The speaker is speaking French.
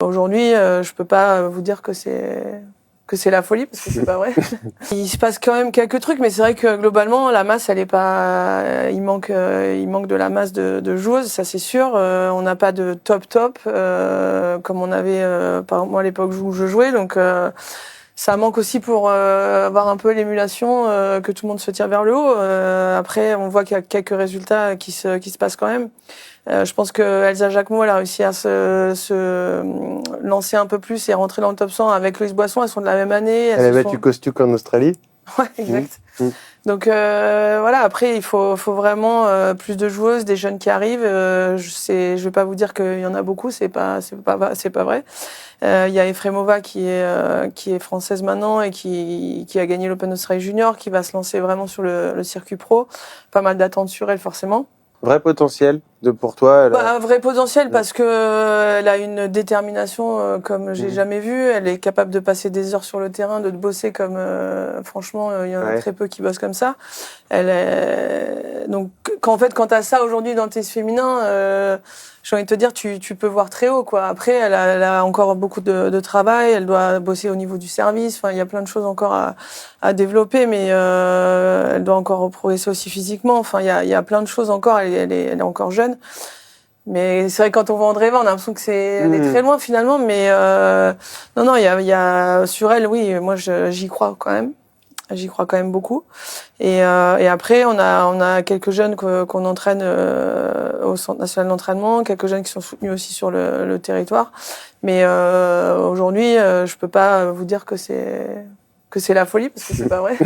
Aujourd'hui, je peux pas vous dire que c'est la folie parce que c'est pas vrai. Il se passe quand même quelques trucs, mais c'est vrai que globalement la masse, elle est pas. Il manque de la masse de joueuses, ça c'est sûr. On n'a pas de top comme on avait par exemple moi à l'époque où je jouais, donc. Ça manque aussi pour avoir un peu l'émulation, que tout le monde se tire vers le haut. Après, on voit qu'il y a quelques résultats qui se passent quand même. Je pense que Elsa Jacquemot, elle a réussi à se lancer un peu plus et rentrer dans le top 100 avec Louise Boisson. Elles sont de la même année. Elle a battu Kostiuk en Australie. Ouais, exact. Donc voilà, après il faut vraiment plus de joueuses, des jeunes qui arrivent. Je vais pas vous dire qu'il y en a beaucoup, c'est pas vrai. Il y a Efremova qui est française maintenant et qui a gagné l'Open Australie Junior, qui va se lancer vraiment sur le circuit pro. Pas mal d'attentes sur elle forcément. Vrai potentiel pour toi. Un vrai potentiel parce que elle a une détermination comme j'ai jamais vu. Elle est capable de passer des heures sur le terrain, de bosser comme franchement il y en a très peu qui bossent comme ça. Donc quand t'as ça aujourd'hui dans le tennis féminin, j'ai envie de te dire tu peux voir très haut quoi. Après elle a encore beaucoup de travail. Elle doit bosser au niveau du service. Enfin il y a plein de choses encore à développer, mais elle doit encore progresser aussi physiquement. Enfin il y a plein de choses encore. Elle est encore jeune. Mais c'est vrai que quand on voit Andreeva, on a l'impression que elle est très loin finalement. Mais non, il y a sur elle, oui, moi j'y crois quand même. J'y crois quand même beaucoup. Et après, on a quelques jeunes qu'on entraîne au Centre national d'entraînement, quelques jeunes qui sont soutenus aussi sur le territoire. Mais aujourd'hui, je peux pas vous dire que c'est la folie parce que c'est pas vrai.